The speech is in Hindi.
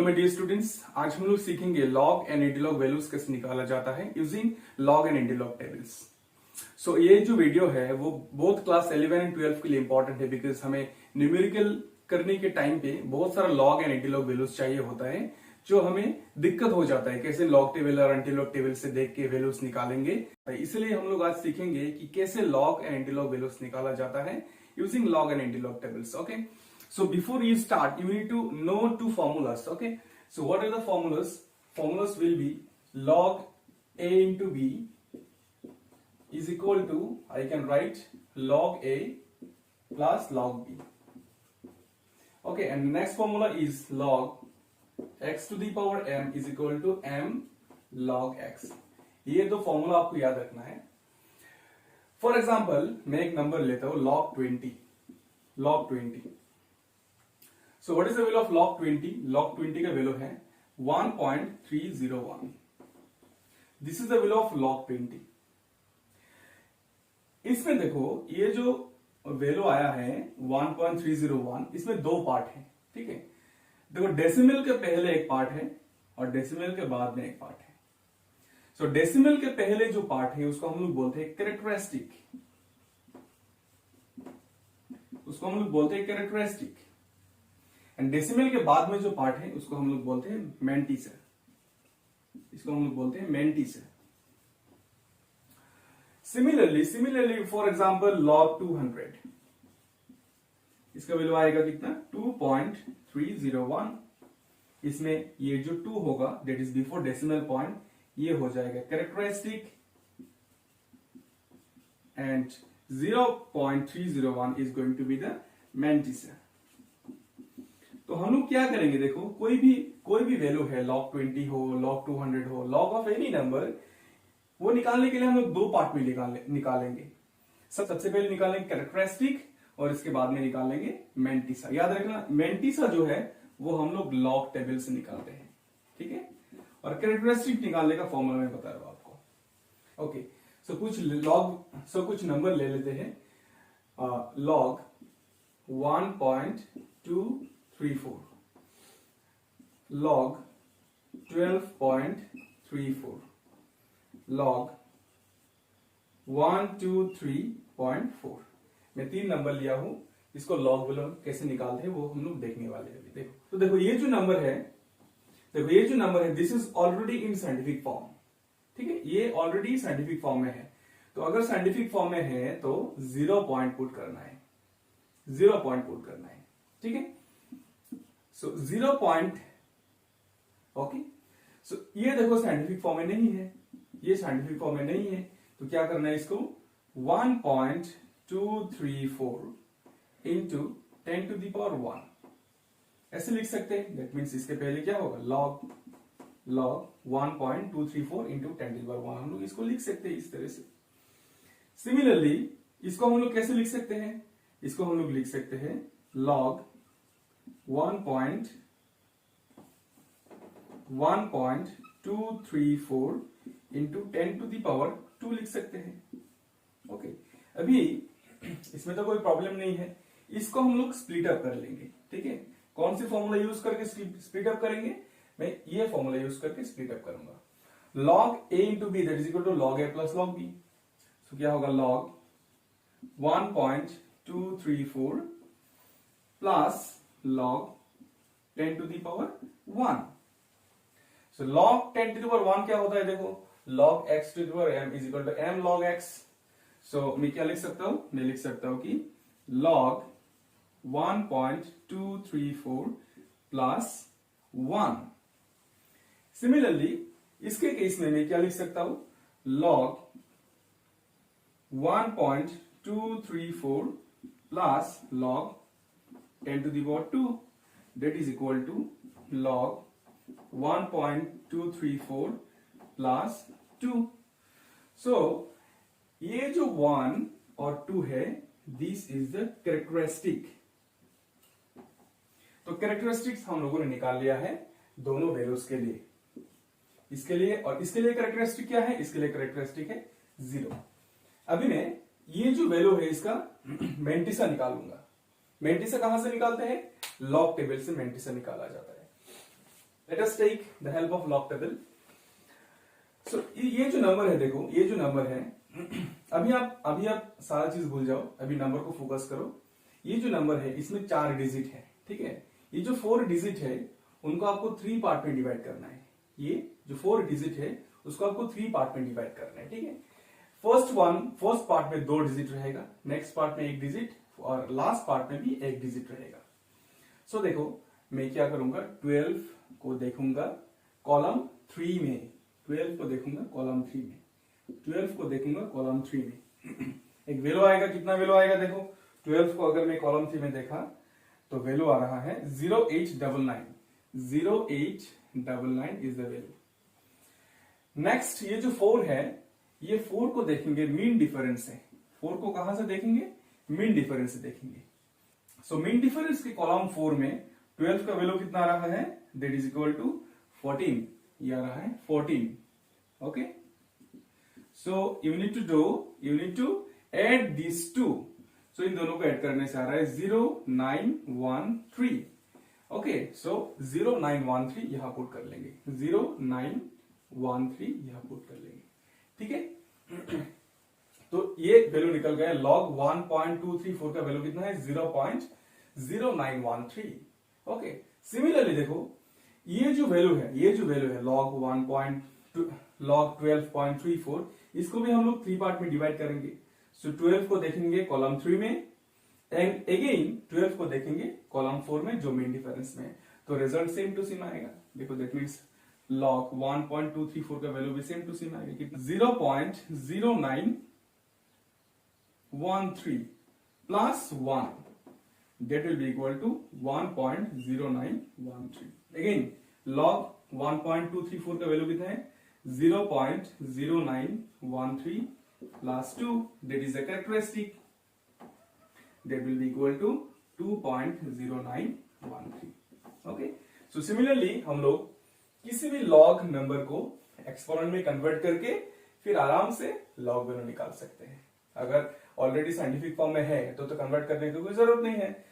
हेलो माय डियर स्टूडेंट्स, आज हम लोग सीखेंगे लॉग एंड एंटीलॉग वैल्यूज कैसे निकाला जाता है using log and antilog tables. So ये जो वीडियो है वो बोथ क्लास 11 एंड 12 के लिए इंपॉर्टेंट है बिकॉज हमें न्यूमेरिकल करने के टाइम पे बहुत सारा लॉग एंड एंटीलॉग वैल्यूज चाहिए होता है जो हमें दिक्कत हो जाता है कैसे लॉग टेबल और एंटीलॉग टेबल से देख के वैल्यूज निकालेंगे। इसलिए हम लोग आज सीखेंगे कि कैसे लॉग एंड एंटीलॉग वैल्यूज निकाला जाता है using log and antilog tables. Okay, so before you start you need to know two formulas. Okay, so what are the formulas will be log a into b is equal to, I can write log a plus log b. Okay, and the next formula is log x to the power m is equal to m log x. ये दो फॉर्मूला आपको याद रखना है। फॉर एग्जाम्पल मैं एक नंबर लेता हूं log 20। So what is the value of log 20? Log 20 का वैल्यू है 1.301. This is the value of log 20. इसमें देखो ये जो वैल्यू आया है 1.301, इसमें दो पार्ट है। ठीक है, देखो डेसिमल के पहले एक पार्ट है और डेसिमल के बाद में एक पार्ट है। सो डेसिमल के पहले जो पार्ट है उसको हम लोग बोलते हैं कैरेक्टरिस्टिक, एंड डेसिमल के बाद में जो पार्ट है उसको हम लोग बोलते हैं मैंटिसर, सिमिलरली फॉर एग्जांपल लॉग 200, इसका वैल्यू आएगा कितना 2.301। इसमें ये जो 2 होगा that is before decimal point, ये हो जाएगा characteristic and 0.301 is going to be the mantissa. तो हम लोग क्या करेंगे, देखो कोई भी वैल्यू है log 20 हो, log 200 हो, log ऑफ एनी नंबर, वो निकालने के लिए हम लोग दो पार्ट में निकालेंगे। सबसे पहले निकालेंगे कैरेक्टरिस्टिक और इसके बाद में निकालेंगे मैंटिसा। याद रखना मैंटिसा जो है वो हम लोग लॉग टेबल से निकालते हैं। ठीक है, और कैरेक्टरिस्टिक निकालने का फॉर्मूला मैं बता रहा हूं आपको। ओके, सो कुछ नंबर ले लेते हैं। log 1.234, log 12.34, log 123.4। मैं 3 नंबर लिया हूं, इसको लॉग वैल्यू कैसे निकालते हैं वो हम लोग देखने वाले हैं। देखो तो देखो ये जो नंबर है this is already in scientific form. ठीक है, ये ऑलरेडी साइंटिफिक फॉर्म में है। तो अगर साइंटिफिक फॉर्म में है तो 0 पॉइंट पुट करना है। ठीक है, सो 0 पॉइंट। ओके, सो ये देखो साइंटिफिक फॉर्म में नहीं है, तो क्या करना है, इसको 1.234 इंटू 10 to the power 1 ऐसे लिख सकते हैं। दैट मीन्स इसके पहले क्या होगा log 1.234 into 10 to the power 1, हम लोग इसको लिख सकते हैं इस तरह से। सिमिलरली इसको हम लोग कैसे लिख सकते हैं, इसको हम लोग लिख सकते हैं log 1.234 into 10 to the power 2 लिख सकते हैं। ओके, अभी इसमें तो कोई प्रॉब्लम नहीं है, इसको हम लोग स्प्लिट अप कर लेंगे। ठीक है, कौन सी फॉर्मूला यूज करके स्प्लिट अप करेंगे, मैं ये फॉर्मूला यूज करके स्प्लिट अप करूंगा। log a into b that is equal to log a plus log b। तो क्या होगा log 1.234 plus log 10 to the power 1। So log 10 to the power 1 क्या होता है, देखो log x to the power m is equal to m log x। So मैं क्या लिख सकता हूं, मैं लिख सकता हूं कि log 1.234 प्लस 1। सिमिलरली इसके केस में मैं क्या लिख सकता हूं, log 1.234 plus log 10 to the power 2 that is equal to log 1.234 plus 2। So ये जो 1 और 2 है दिस इज द कैरेक्टरिस्टिक। तो कैरेक्टरिस्टिक्स हम लोगों ने निकाल लिया है दोनों वैल्यूज के लिए, इसके लिए और इसके लिए कैरेक्टरिस्टिक क्या है, इसके लिए कैरेक्टरिस्टिक है 0। अभी मैं ये जो वैल्यू है इसका मैंटिसा निकालूंगा। मैंटिसा कहां से निकालते हैं, लॉग टेबल से मैंटिसा निकाला जाता है। Let us take the help of log table. So ये जो नंबर है, देखो ये जो नंबर है, अभी आप सारा चीज भूल जाओ, अभी नंबर को फोकस करो। ये जो नंबर है इसमें 4 डिजिट है, ठीक है। ये जो 4 डिजिट है उनको आपको 3 पार्ट में डिवाइड करना है। ये जो 4 डिजिट है उसको आपको 3 पार्ट में डिवाइड करना है, ठीक है। फर्स्ट पार्ट में 2 डिजिट रहेगा, नेक्स्ट पार्ट में 1 डिजिट और लास्ट पार्ट में भी 1 डिजिट रहेगा। सो देखो मैं क्या करूंगा, 12 को देखूंगा कॉलम 3 में, 12 को देखूंगा कॉलम 3 में, 12 को देखूंगा कॉलम 3 में। एक वैल्यू आएगा, कितना वैल्यू आएगा देखो, 12 को अगर मैं कॉलम 3 में देखा तो वैल्यू आ रहा है 0899, 0899 इज द वैल्यू। नेक्स्ट ये जो 4 है, ये 4 को देखेंगे मीन डिफरेंस से। 4 को कहां से देखेंगे, मीन डिफरेंस से देखेंगे। सो मीन डिफरेंस के कॉलम 4 में 12 का वैल्यू कितना आ रहा है, दैट इज इक्वल टू 14, ये आ रहा है 14। Okay, so you need to add this two. So इन दोनों को ऐड करने से आ रहा है 0913। ओके, सो 0913 यहां पुट कर लेंगे, 0913 यहां पुट कर लेंगे, ठीक है। तो ये वैल्यू निकल गया, लॉग 1.234 का वैल्यू कितना है, 0.0913। ओके, सिमिलरली देखो ये जो वैल्यू है लॉग 12.34, इसको भी हम लोग 3 पार्ट में डिवाइड करेंगे। सो 12 को देखेंगे कॉलम 3 में एंड अगेन 12 को देखेंगे कॉलम 4 में जो मीन डिफरेंस में, तो रिजल्ट सेम टू सेम आएगा। देखो दैट मीन्स लॉग 1.234 का वैल्यू भी सेम टू सेम आएगा, कितना 0.0913 plus 1, that will be equal to 1.0913। Again log 1.234 का वैल्यू कितना है, 0.0913 plus 2, that is a characteristic, that will be equal to 2.0913। okay, so similarly हम लोग किसी भी log नंबर को एक्सपोनेंट में कन्वर्ट करके फिर आराम से log वैल्यू निकाल सकते हैं। अगर ऑलरेडी साइंटिफिक फॉर्म में है तो कन्वर्ट करने की कोई जरूरत नहीं है।